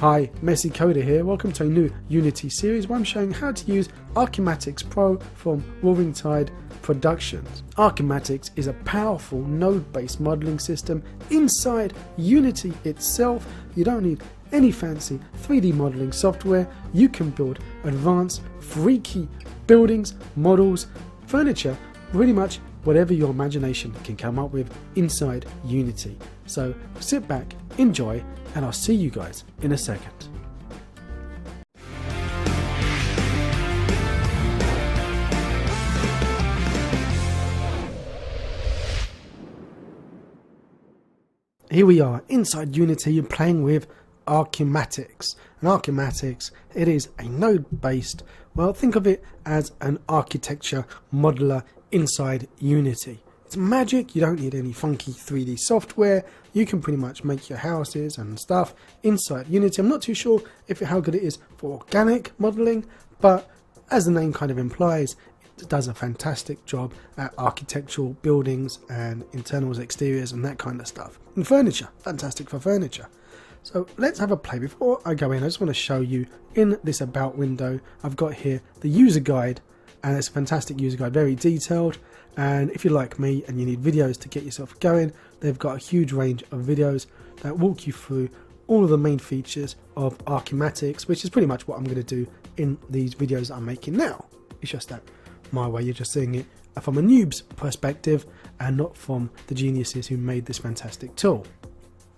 Hi, Messy Coder here. Welcome to a new Unity series where I'm showing how to use Archimatix Pro from Tide Productions. Archimatix is a powerful node-based modeling system inside Unity itself. You don't need any fancy 3D modeling software. You can build advanced, freaky buildings, models, furniture, pretty much whatever your imagination can come up with inside Unity. So sit back, enjoy, and I'll see you guys in a second. Here we are inside Unity playing with Archimatix. And Archimatix, it is a node-based, well, think of it as an architecture modeler inside Unity. It's magic. You don't need any funky 3D software. You can pretty much make your houses and stuff inside Unity. I'm not too sure how good it is for organic modeling, but as the name kind of implies, it does a fantastic job at architectural buildings and internals, exteriors and that kind of stuff. And furniture, fantastic for furniture. So let's have a play. Before I go in, I just want to show you in this about window, I've got here the user guide, and it's a fantastic user guide, very detailed. And if you're like me and you need videos to get yourself going, they've got a huge range of videos that walk you through all of the main features of Archimatix, which is pretty much what I'm going to do in these videos that I'm making now. It's just that my way, you're just seeing it from a noob's perspective and not from the geniuses who made this fantastic tool.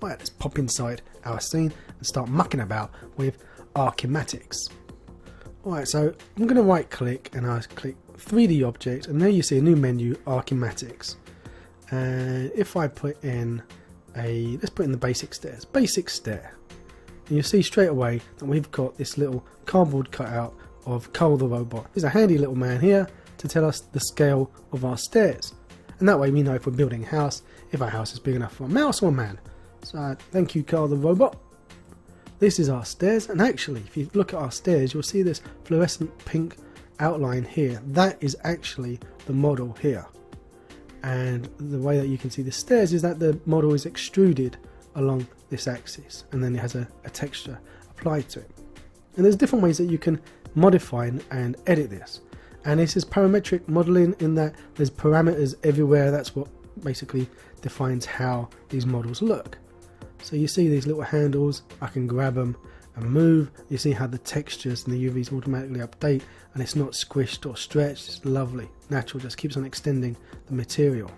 Right, let's pop inside our scene and start mucking about with Archimatix. Alright, so I'm going to right click and I click 3D object, and there you see a new menu, Archimatix. And if I put in let's put in the basic stair, and you'll see straight away that we've got this little cardboard cutout of Carl the robot. There's a handy little man here to tell us the scale of our stairs, and that way we know if we're building a house, if our house is big enough for a mouse or a man. So thank you, Carl the robot. This is our stairs, and actually if you look at our stairs, you'll see this fluorescent pink outline here. That is actually the model here, and the way that you can see the stairs is that the model is extruded along this axis, and then it has a texture applied to it. And there's different ways that you can modify and edit this, and this is parametric modeling in that there's parameters everywhere. That's what basically defines how these models look. So you see these little handles, I can grab them and move. You see how the textures and the UVs automatically update, and it's not squished or stretched. It's lovely, natural, just keeps on extending the material.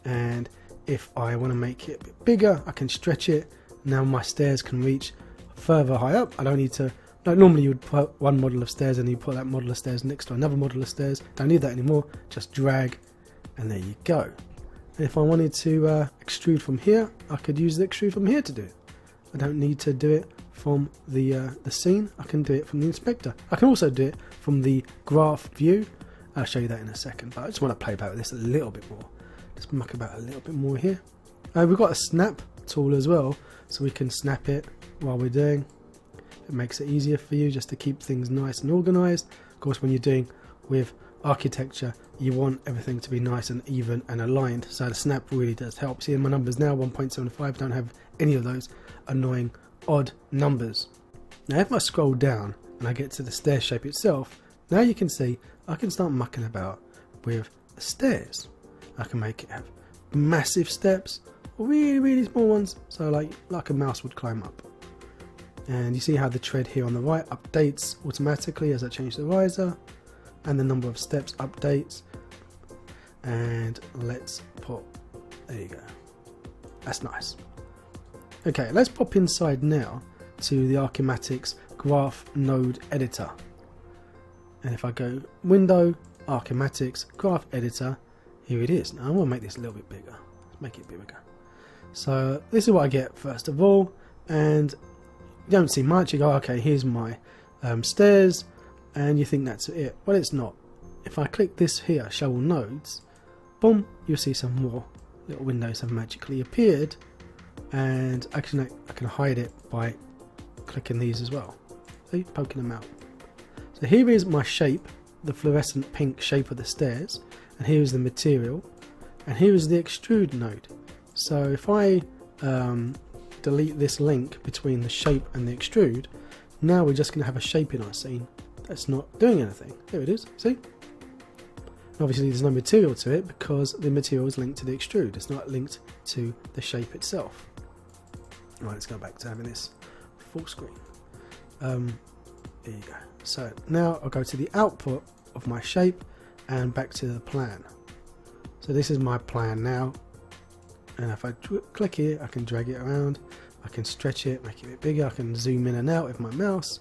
And if I want to make it a bit bigger, I can stretch it. Now my stairs can reach further high up. I don't need to, like normally you would put one model of stairs and you put that model of stairs next to another model of stairs. Don't need that anymore, just drag and there you go. And if I wanted to extrude from here, I could use the extrude from here to do it. I don't need to do it from the scene. I can do it from the inspector. I can also do it from the graph view. I'll show you that in a second, but I just want to play about with this a little bit more. Just muck about a little bit more here. We've got a snap tool as well, so we can snap it while we're doing. It makes it easier for you just to keep things nice and organized. Of course, when you're doing with architecture, you want everything to be nice and even and aligned, so the snap really does help. See, my numbers now 1.75 don't have any of those annoying odd numbers. Now if I scroll down and I get to the stair shape itself, now you can see I can start mucking about with the stairs. I can make it have massive steps or really small ones, so like a mouse would climb up. And you see how the tread here on the right updates automatically as I change the riser, and the number of steps updates. And let's put, there you go, that's nice. Okay, let's pop inside now to the Archimatix graph node editor, and if I go window, Archimatix graph editor, here it is. Now I want to make this a little bit bigger. Let's make it a bit bigger. So this is what I get first of all, and you don't see much. You go, okay, here's my stairs, and you think that's it. Well, it's not. If I click this here, show all nodes, boom, you'll see some more little windows have magically appeared, and actually I can hide it by clicking these as well. See, poking them out. So here is my shape, the fluorescent pink shape of the stairs, and here is the material, and here is the extrude node. So if I delete this link between the shape and the extrude, now we're just going to have a shape in our scene that's not doing anything. There it is, see? Obviously there's no material to it because the material is linked to the extrude, it's not linked to the shape itself. Right, let's go back to having this full screen. There you go. So now I'll go to the output of my shape and back to the plan. So this is my plan now, and if I click here I can drag it around, I can stretch it, make it a bit bigger, I can zoom in and out with my mouse,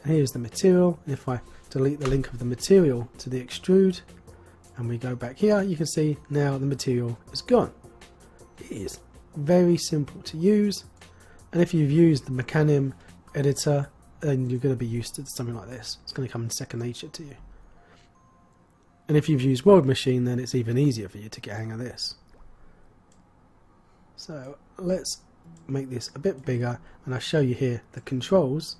and here's the material. If I delete the link of the material to the extrude and we go back here, you can see now the material is gone. It is very simple to use, and if you've used the Mecanim editor, then you're going to be used to something like this. It's going to come in second nature to you. And if you've used World Machine, then it's even easier for you to get a hang of this. So let's make this a bit bigger, and I'll show you here the controls,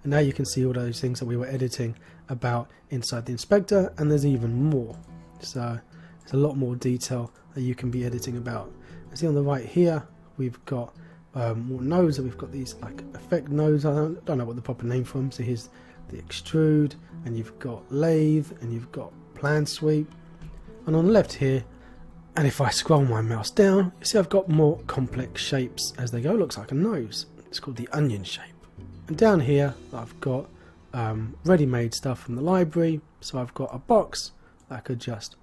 and now you can see all those things that we were editing about inside the inspector, and there's even more. So there's a lot more detail that you can be editing about. You see on the right here we've got more nodes, and we've got these like effect nodes. I don't know what the proper name for them. So here's the extrude, and you've got lathe, and you've got plan sweep, and on the left here, and if I scroll my mouse down, you see I've got more complex shapes as they go. It looks like a nose. It's called the onion shape. And down here I've got ready-made stuff from the library. So I've got a box that I could just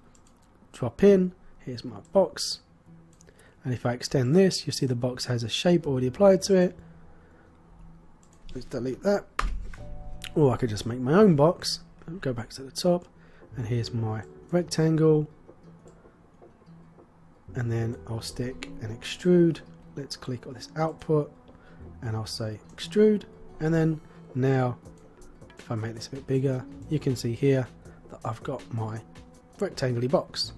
drop in. Here's my box, and if I extend this, you see the box has a shape already applied to it. Let's delete that. Or I could just make my own box. Go back to the top, and here's my rectangle, and then I'll stick an extrude. Let's click on this output, and I'll say extrude, and then now if I make this a bit bigger, you can see here that I've got my rectangular box.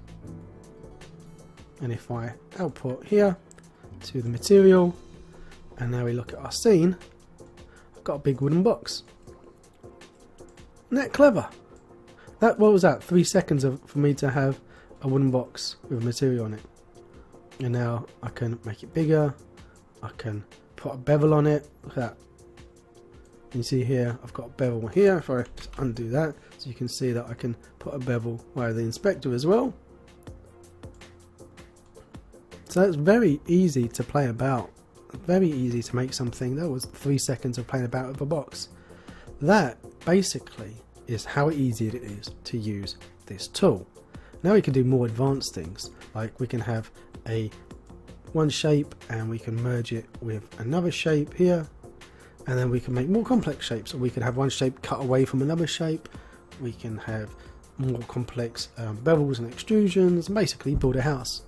And if I output here to the material, and now we look at our scene, I've got a big wooden box. Isn't that clever? What was that? 3 seconds for me to have a wooden box with material on it. And now I can make it bigger, I can put a bevel on it. Look at that. You see here I've got a bevel here. If I just undo that, so you can see that I can put a bevel via the inspector as well. So it's very easy to play about, very easy to make something. That was 3 seconds of playing about with a box. That basically is how easy it is to use this tool. Now we can do more advanced things, like we can have one shape and we can merge it with another shape here, and then we can make more complex shapes. So we can have one shape cut away from another shape, we can have more complex bevels and extrusions, and basically build a house.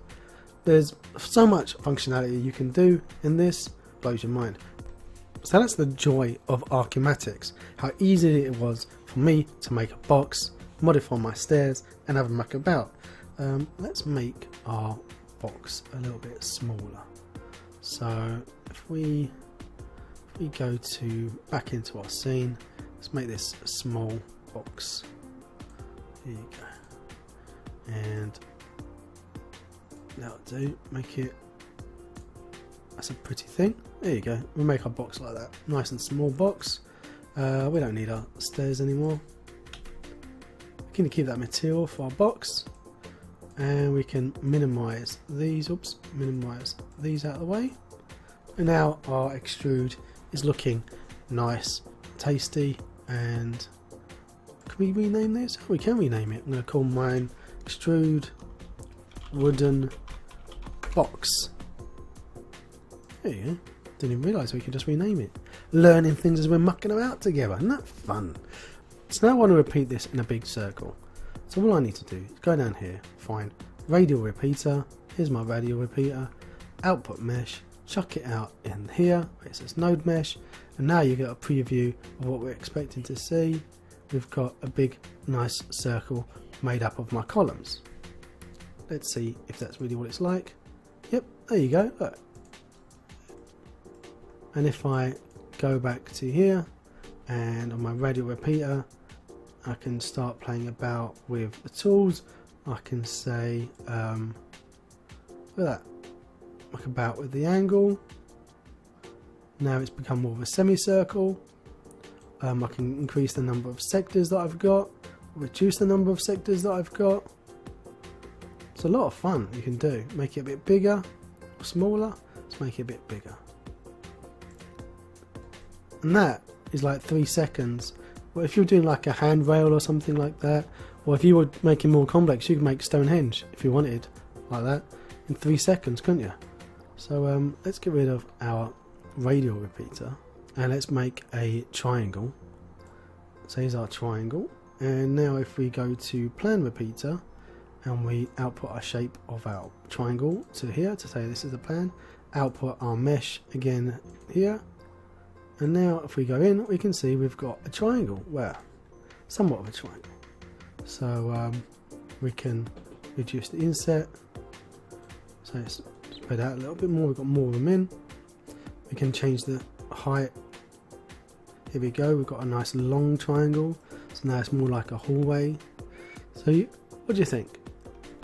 There's so much functionality you can do in this, blows your mind. So that's the joy of Archimatix, how easy it was for me to make a box, modify my stairs, and have a muck about. Let's make our box a little bit smaller. So if we go back into our scene, let's make this a small box. Here you go, and that'll do. Make it, that's a pretty thing. There you go. We make our box like that, nice and small box. We don't need our stairs anymore. We can keep that material for our box, and we can minimize these. Minimize these out of the way. And now our extrude is looking nice, tasty. And can we rename this? We can rename it. I'm going to call mine extrude wooden box. There you go. Didn't even realise we could just rename it. Learning things as we're mucking about together. Isn't that fun? So now I want to repeat this in a big circle. So all I need to do is go down here, find radial repeater. Here's my radial repeater. Output mesh. Chuck it out in here where it says node mesh. And now you get a preview of what we're expecting to see. We've got a big nice circle made up of my columns. Let's see if that's really what it's like. Yep, there you go. Look. And if I go back to here and on my radial repeater, I can start playing about with the tools. I can say, look at that, muck about with the angle, Now it's become more of a semicircle. I can increase the number of sectors that I've got, reduce the number of sectors that I've got. It's a lot of fun you can do. Make it a bit bigger or smaller. Let's make it a bit bigger. And that is like 3 seconds. Well, if you're doing like a handrail or something like that, or if you were making more complex, you could make Stonehenge if you wanted, like that, in 3 seconds, couldn't you? So let's get rid of our radial repeater and let's make a triangle. So here's our triangle, and now if we go to plan repeater and we output our shape of our triangle to here to say this is the plan, output our mesh again here, and now if we go in we can see we've got a triangle, well, somewhat of a triangle. So we can reduce the inset, so it's spread out a little bit more, we've got more of them in. We can change the height. Here we go, we've got a nice long triangle, so now it's more like a hallway. So what do you think?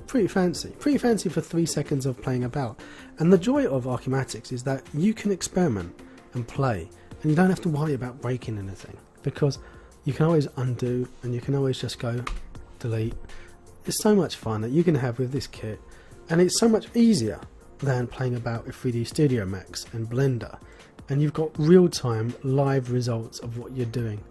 Pretty fancy for 3 seconds of playing about. And the joy of Archimatix is that you can experiment and play, and you don't have to worry about breaking anything, because you can always undo and you can always just go delete. It's so much fun that you can have with this kit, and it's so much easier than playing about with 3D Studio Max and Blender, and you've got real-time live results of what you're doing.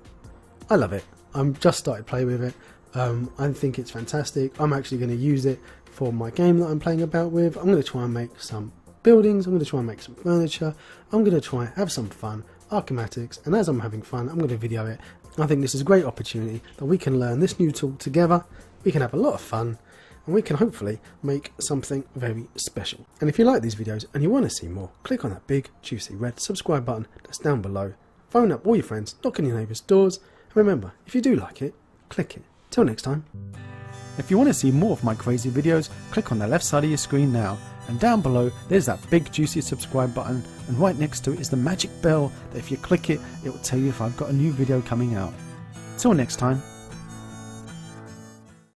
I love it. I'm just started playing with it. I think it's fantastic. I'm actually going to use it for my game that I'm playing about with. I'm going to try and make some buildings, I'm going to try and make some furniture, I'm going to try and have some fun, Archimatix, and as I'm having fun I'm going to video it. I think this is a great opportunity that we can learn this new tool together, we can have a lot of fun, and we can hopefully make something very special. And if you like these videos and you want to see more, click on that big juicy red subscribe button that's down below. Phone up all your friends, knock on your neighbours' doors, and remember, if you do like it, click it. Till next time. If you want to see more of my crazy videos, click on the left side of your screen now, and down below there's that big juicy subscribe button, and right next to it is the magic bell that if you click it, it will tell you if I've got a new video coming out. Till next time.